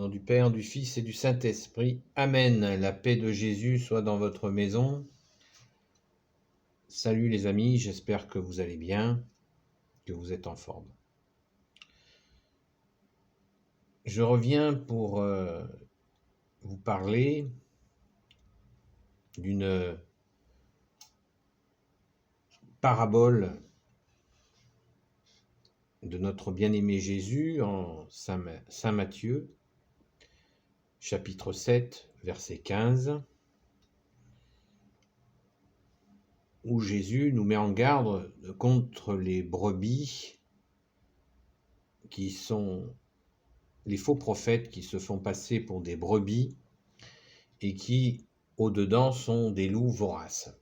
nom du Père, du Fils et du Saint-Esprit. Amen. La paix de Jésus soit dans votre maison. Salut les amis, j'espère que vous allez bien, que vous êtes en forme. Je reviens pour vous parler d'une parabole de notre bien-aimé Jésus en Saint Matthieu, chapitre 7, verset 15, où Jésus nous met en garde contre les brebis qui sont les faux prophètes qui se font passer pour des brebis et qui, au-dedans, sont des loups voraces.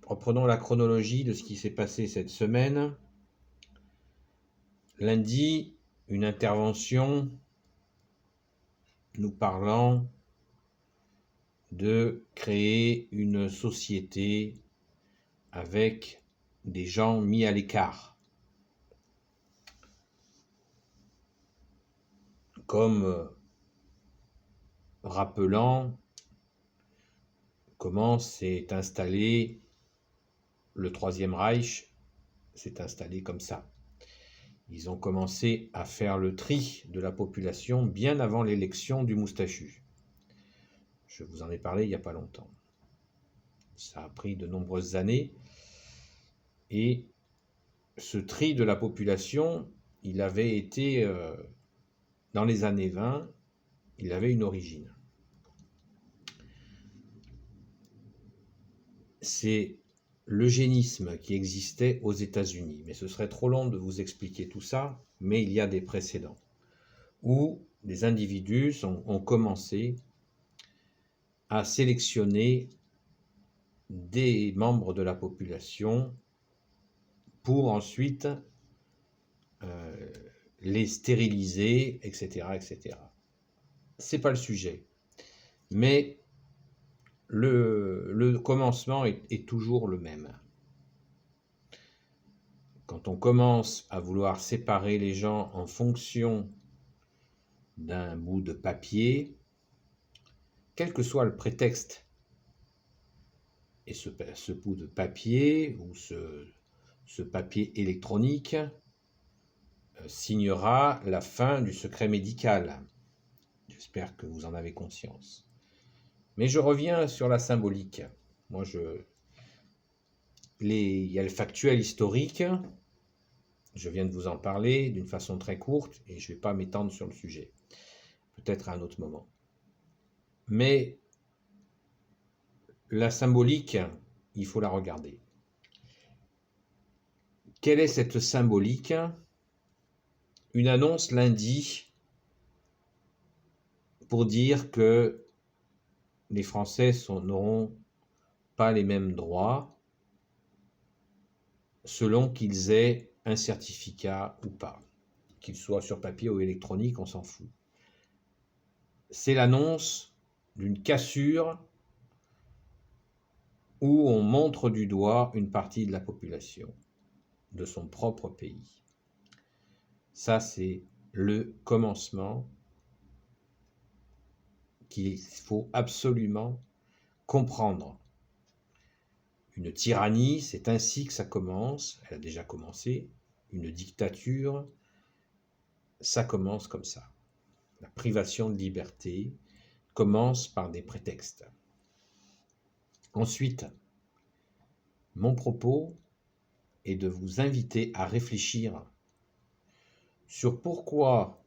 Reprenons la chronologie de ce qui s'est passé cette semaine. Lundi, une intervention nous parlant de créer une société avec des gens mis à l'écart, comme rappelant comment s'est installé le Troisième Reich, s'est installé comme ça. Ils ont commencé à faire le tri de la population bien avant l'élection du moustachu. Je vous en ai parlé il n'y a pas longtemps. Ça a pris de nombreuses années. Et ce tri de la population, il avait été, dans les années 20, il avait une origine. C'est l'eugénisme qui existait aux États-Unis. Mais ce serait trop long de vous expliquer tout ça, mais il y a des précédents où des individus ont commencé à sélectionner des membres de la population pour ensuite les stériliser, etc., etc. C'est pas le sujet. Mais le commencement est toujours le même. Quand on commence à vouloir séparer les gens en fonction d'un bout de papier, quel que soit le prétexte, et ce bout de papier ou ce papier électronique signera la fin du secret médical. J'espère que vous en avez conscience. Mais je reviens sur la symbolique. Moi, il y a le factuel historique. Je viens de vous en parler d'une façon très courte et je ne vais pas m'étendre sur le sujet. Peut-être à un autre moment. Mais la symbolique, il faut la regarder. Quelle est cette symbolique ? Une annonce lundi pour dire que les Français n'auront pas les mêmes droits selon qu'ils aient un certificat ou pas, qu'il soit sur papier ou électronique, on s'en fout. C'est l'annonce d'une cassure où on montre du doigt une partie de la population de son propre pays. Ça, c'est le commencement qu'il faut absolument comprendre. Une tyrannie, c'est ainsi que ça commence, elle a déjà commencé. Une dictature, ça commence comme ça. La privation de liberté commence par des prétextes. Ensuite, mon propos est de vous inviter à réfléchir sur pourquoi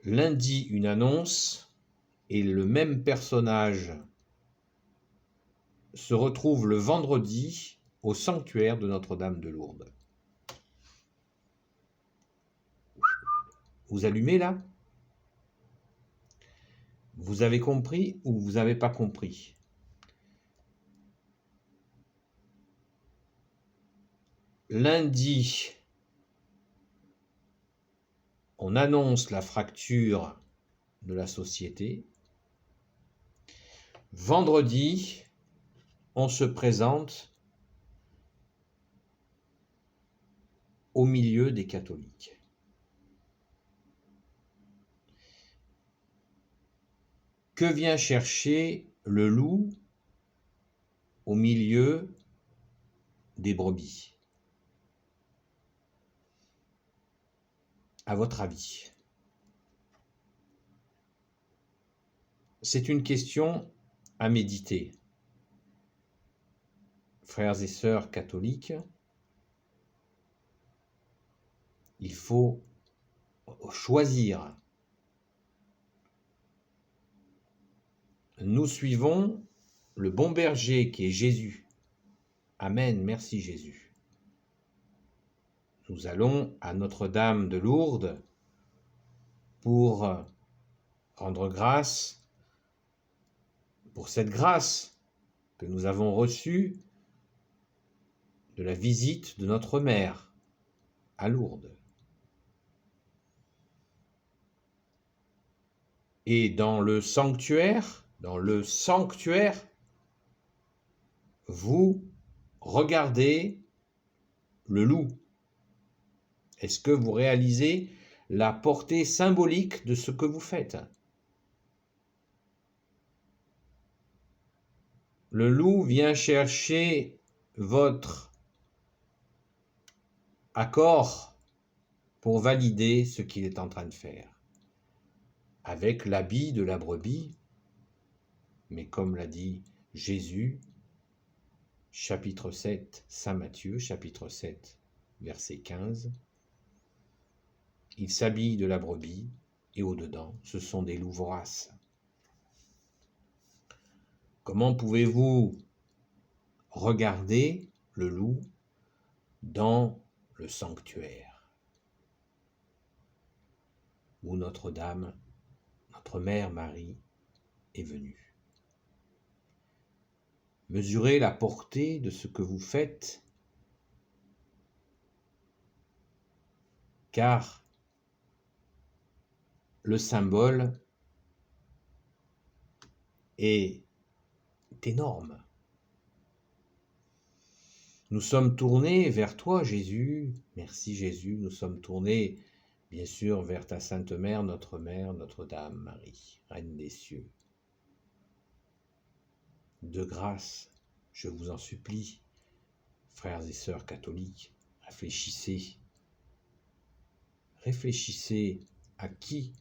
lundi une annonce et le même personnage se retrouve le vendredi au sanctuaire de Notre-Dame de Lourdes. Vous allumez là ? Vous avez compris ou vous n'avez pas compris ? Lundi, on annonce la fracture de la société. Vendredi, on se présente au milieu des catholiques. Que vient chercher le loup au milieu des brebis? À votre avis? C'est une question à méditer. Frères et sœurs catholiques, il faut choisir. Nous suivons le bon berger qui est Jésus. Amen, merci Jésus. Nous allons à Notre-Dame de Lourdes pour rendre grâce pour cette grâce que nous avons reçue de la visite de notre mère à Lourdes. Et dans le sanctuaire, vous regardez le loup. Est-ce que vous réalisez la portée symbolique de ce que vous faites? Le loup vient chercher votre accord pour valider ce qu'il est en train de faire. Avec l'habit de la brebis, mais comme l'a dit Jésus, chapitre 7, Saint Matthieu, chapitre 7, verset 15, il s'habille de la brebis et au-dedans, ce sont des loups voraces. Comment pouvez-vous regarder le loup dans le sanctuaire où Notre-Dame, notre Mère Marie, est venue? Mesurez la portée de ce que vous faites, car le symbole est énorme. Nous sommes tournés vers toi, Jésus. Merci, Jésus. Nous sommes tournés, bien sûr, vers ta Sainte Mère, Notre-Dame Marie, Reine des cieux. De grâce, je vous en supplie, frères et sœurs catholiques, réfléchissez. Réfléchissez à qui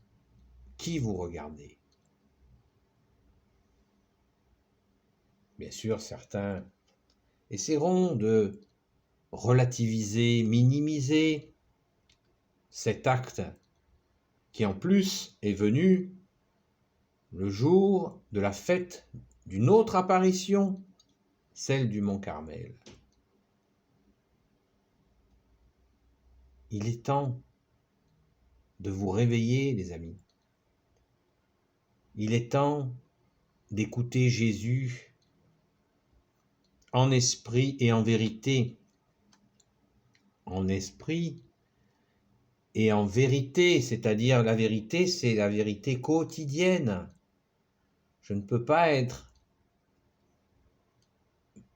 vous regardez. Bien sûr, certains essaieront de relativiser, minimiser cet acte qui en plus est venu le jour de la fête d'une autre apparition, celle du Mont Carmel. Il est temps de vous réveiller, les amis. Il est temps d'écouter Jésus en esprit et en vérité. En esprit et en vérité, c'est-à-dire la vérité, c'est la vérité quotidienne. Je ne peux pas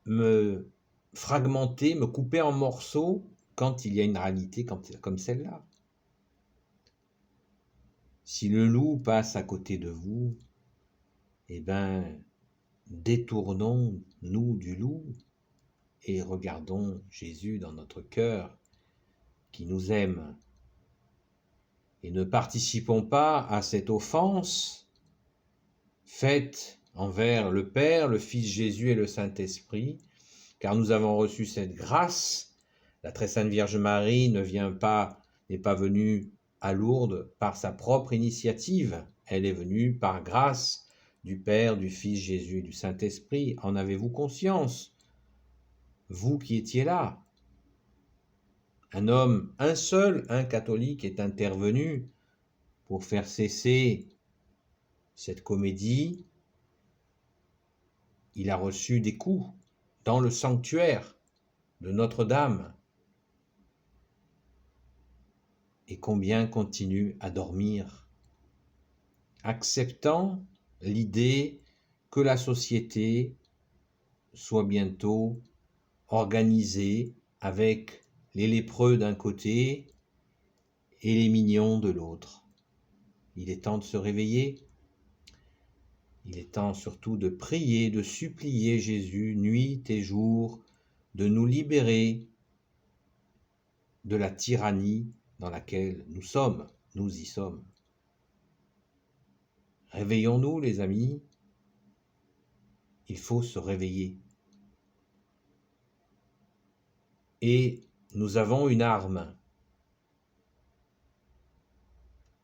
me fragmenter, me couper en morceaux quand il y a une réalité comme celle-là. Si le loup passe à côté de vous, eh bien, détournons-nous du loup et regardons Jésus dans notre cœur qui nous aime. Et ne participons pas à cette offense faite envers le Père, le Fils Jésus et le Saint-Esprit, car nous avons reçu cette grâce. La très sainte Vierge Marie n'est pas venue à Lourdes par sa propre initiative. Elle est venue par grâce du Père, du Fils Jésus et du Saint-Esprit. En avez-vous conscience? Vous qui étiez là. Un seul catholique est intervenu pour faire cesser cette comédie. Il a reçu des coups dans le sanctuaire de Notre-Dame. Et combien continuent à dormir, acceptant l'idée que la société soit bientôt organisée avec les lépreux d'un côté et les mignons de l'autre. Il est temps de se réveiller. Il est temps surtout de prier, de supplier Jésus nuit et jour, de nous libérer de la tyrannie dans laquelle nous sommes, nous y sommes. Réveillons-nous, les amis. Il faut se réveiller. Et nous avons une arme.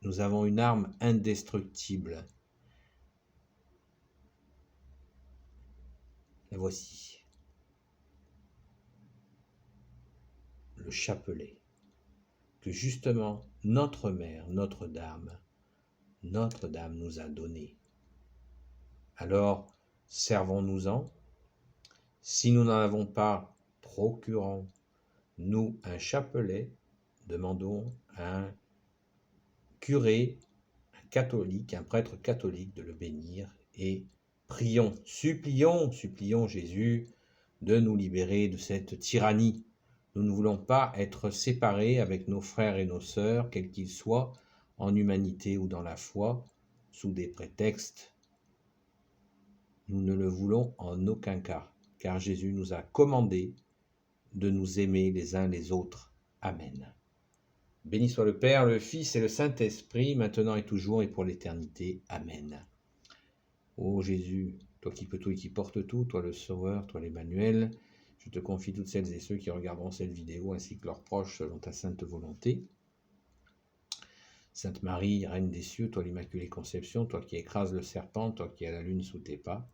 Nous avons une arme indestructible. La voici. Le chapelet que justement notre mère, Notre-Dame nous a donné. Alors, servons-nous-en. Si nous n'en avons pas, procurons-nous un chapelet, demandons à un curé, un catholique, un prêtre catholique de le bénir et prions, supplions Jésus de nous libérer de cette tyrannie. Nous ne voulons pas être séparés avec nos frères et nos sœurs, quels qu'ils soient, en humanité ou dans la foi, sous des prétextes. Nous ne le voulons en aucun cas, car Jésus nous a commandé de nous aimer les uns les autres. Amen. Béni soit le Père, le Fils et le Saint-Esprit, maintenant et toujours et pour l'éternité. Amen. Ô Jésus, toi qui peux tout et qui portes tout, toi le Sauveur, toi l'Emmanuel, je te confie toutes celles et ceux qui regarderont cette vidéo ainsi que leurs proches selon ta sainte volonté. Sainte Marie, Reine des cieux, toi l'Immaculée Conception, toi qui écrases le serpent, toi qui as la lune sous tes pas.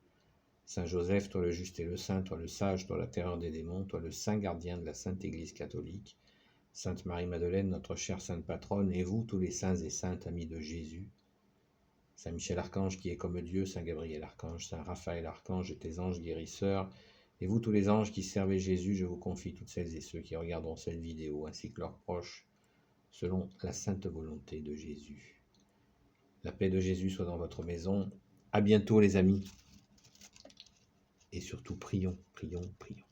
Saint Joseph, toi le juste et le saint, toi le sage, toi la terreur des démons, toi le saint gardien de la Sainte Église catholique. Sainte Marie-Madeleine, notre chère sainte patronne, et vous, tous les saints et saintes amis de Jésus. Saint Michel Archange qui est comme Dieu, Saint Gabriel Archange, Saint Raphaël Archange et tes anges guérisseurs, et vous tous les anges qui servez Jésus, je vous confie toutes celles et ceux qui regarderont cette vidéo, ainsi que leurs proches, selon la sainte volonté de Jésus. La paix de Jésus soit dans votre maison. À bientôt les amis. Et surtout, prions, prions, prions.